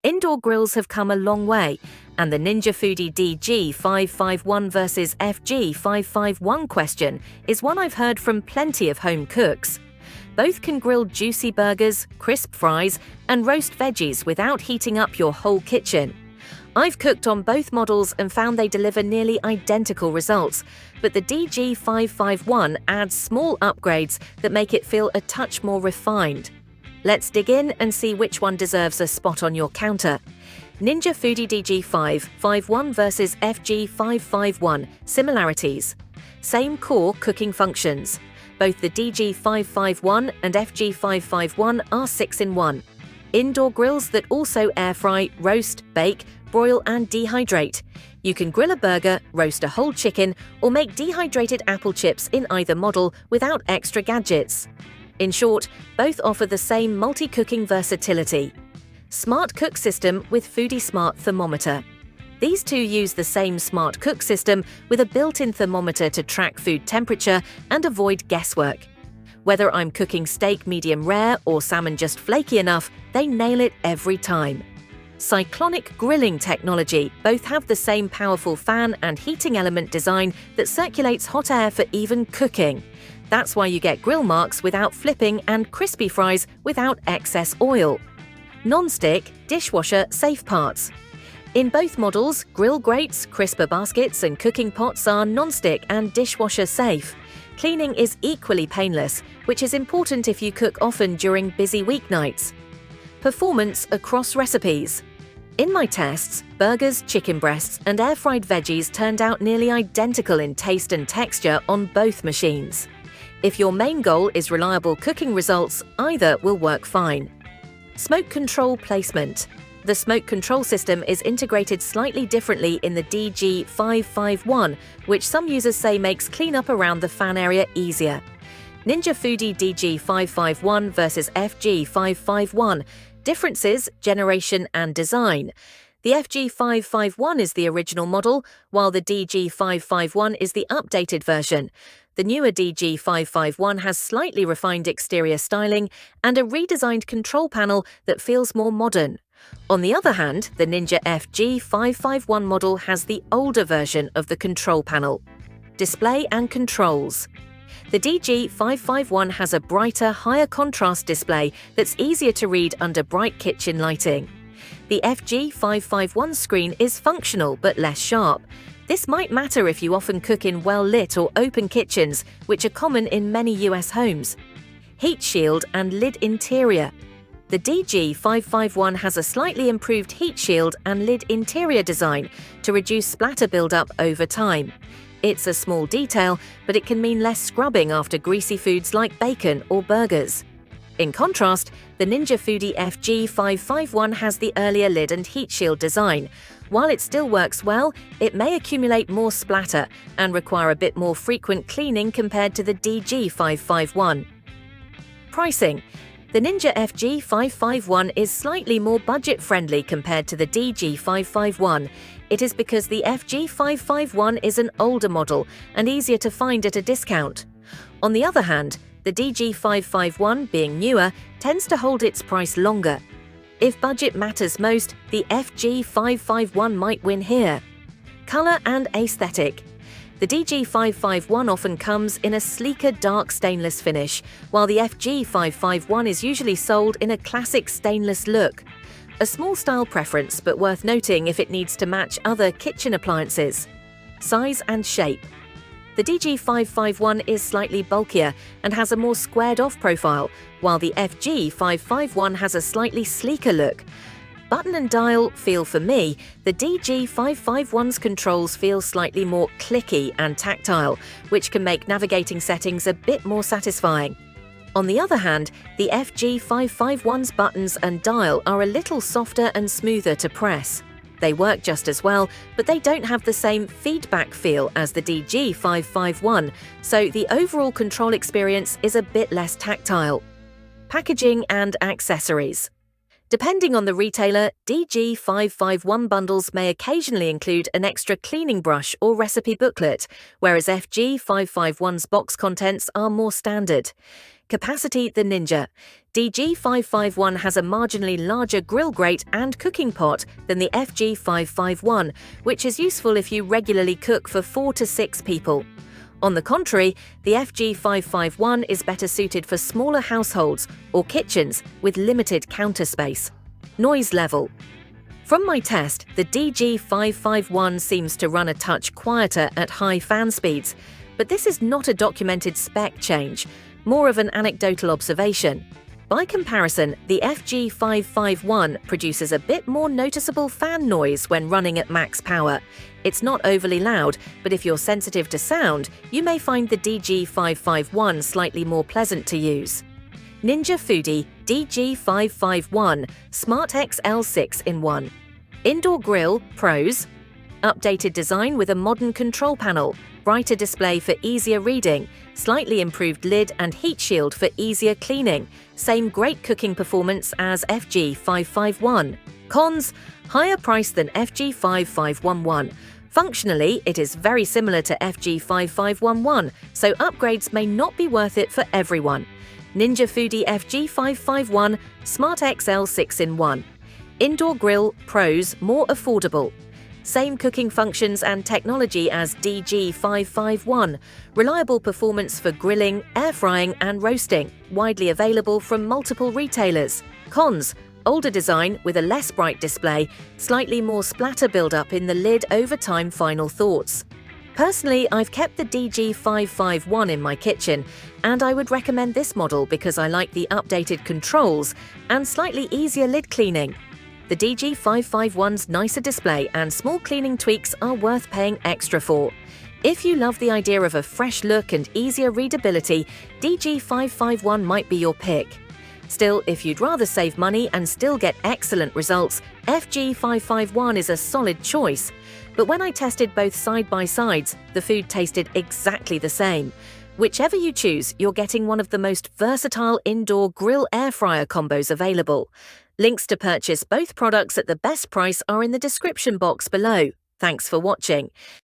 Indoor grills have come a long way, and the Ninja Foodi DG551 versus FG551 question is one I've heard from plenty of home cooks. Both can grill juicy burgers, crisp fries, and roast veggies without heating up your whole kitchen. I've cooked on both models and found they deliver nearly identical results, but the DG551 adds small upgrades that make it feel a touch more refined. Let's dig in and see which one deserves a spot on your counter. Ninja Foodi DG551 versus FG551. Similarities. Same core cooking functions. Both the DG551 and FG551 are 6-in-1. Indoor grills that also air fry, roast, bake, broil and dehydrate. You can grill a burger, roast a whole chicken, or make dehydrated apple chips in either model without extra gadgets. In short, both offer the same multi-cooking versatility. Smart Cook System with Foodi Smart Thermometer. These two use the same Smart Cook system with a built-in thermometer to track food temperature and avoid guesswork. Whether I'm cooking steak medium rare or salmon just flaky enough, they nail it every time. Cyclonic grilling technology. Both have the same powerful fan and heating element design that circulates hot air for even cooking. That's why you get grill marks without flipping and crispy fries without excess oil. Non-stick, dishwasher safe parts. In both models, grill grates, crisper baskets and cooking pots are non-stick and dishwasher safe. Cleaning is equally painless, which is important if you cook often during busy weeknights. Performance across recipes. In my tests, burgers, chicken breasts and air-fried veggies turned out nearly identical in taste and texture on both machines. If your main goal is reliable cooking results, either will work fine. Smoke control placement. The smoke control system is integrated slightly differently in the DG551, which some users say makes cleanup around the fan area easier. Ninja Foodi DG551 versus FG551. Differences, generation and design. The FG551 is the original model, while the DG551 is the updated version. The newer DG551 has slightly refined exterior styling and a redesigned control panel that feels more modern. On the other hand, the Ninja FG551 model has the older version of the control panel. Display and controls. The DG551 has a brighter, higher contrast display that's easier to read under bright kitchen lighting. The FG551 screen is functional but less sharp. This might matter if you often cook in well-lit or open kitchens, which are common in many US homes. Heat shield and lid interior. The DG551 has a slightly improved heat shield and lid interior design to reduce splatter buildup over time. It's a small detail, but it can mean less scrubbing after greasy foods like bacon or burgers. In contrast, the Ninja Foodi FG551 has the earlier lid and heat shield design. While it still works well, it may accumulate more splatter and require a bit more frequent cleaning compared to the DG551. Pricing. The Ninja FG551 is slightly more budget-friendly compared to the DG551. It is because the FG551 is an older model and easier to find at a discount. On the other hand, the DG551, being newer, tends to hold its price longer. If budget matters most, the FG551 might win here. Color and aesthetic. The DG551 often comes in a sleeker dark stainless finish, while the FG551 is usually sold in a classic stainless look. A small style preference, but worth noting if it needs to match other kitchen appliances. Size and shape. The DG551 is slightly bulkier and has a more squared-off profile, while the FG551 has a slightly sleeker look. Button and dial feel for me, the DG551's controls feel slightly more clicky and tactile, which can make navigating settings a bit more satisfying. On the other hand, the FG551's buttons and dial are a little softer and smoother to press. They work just as well, but they don't have the same feedback feel as the DG551, so the overall control experience is a bit less tactile. Packaging and accessories. Depending on the retailer, DG551 bundles may occasionally include an extra cleaning brush or recipe booklet, whereas FG551's box contents are more standard. Capacity: the Ninja. DG551 has a marginally larger grill grate and cooking pot than the FG551, which is useful if you regularly cook for 4 to 6 people. On the contrary, the FG551 is better suited for smaller households or kitchens with limited counter space. Noise level. From my test, the DG551 seems to run a touch quieter at high fan speeds, but this is not a documented spec change, more of an anecdotal observation. By comparison, the FG551 produces a bit more noticeable fan noise when running at max power. It's not overly loud, but if you're sensitive to sound, you may find the DG551 slightly more pleasant to use. Ninja Foodi DG551 Smart XL 6-in-1. Indoor grill, pros: updated design with a modern control panel, brighter display for easier reading, slightly improved lid and heat shield for easier cleaning, same great cooking performance as FG551. Cons: higher price than FG551. Functionally, it is very similar to FG551, so upgrades may not be worth it for everyone. Ninja Foodi FG551 Smart XL 6-in-1. Indoor grill, pros, more affordable. Same cooking functions and technology as DG551. Reliable performance for grilling, air frying and roasting. Widely available from multiple retailers. Cons: older design with a less bright display, slightly more splatter build-up in the lid over time. Final thoughts. Personally, I've kept the DG551 in my kitchen, and I would recommend this model because I like the updated controls and slightly easier lid cleaning. The DG551's nicer display and small cleaning tweaks are worth paying extra for. If you love the idea of a fresh look and easier readability, DG551 might be your pick. Still, if you'd rather save money and still get excellent results, FG551 is a solid choice. But when I tested both side by sides, the food tasted exactly the same. Whichever you choose, you're getting one of the most versatile indoor grill air fryer combos available. Links to purchase both products at the best price are in the description box below. Thanks for watching.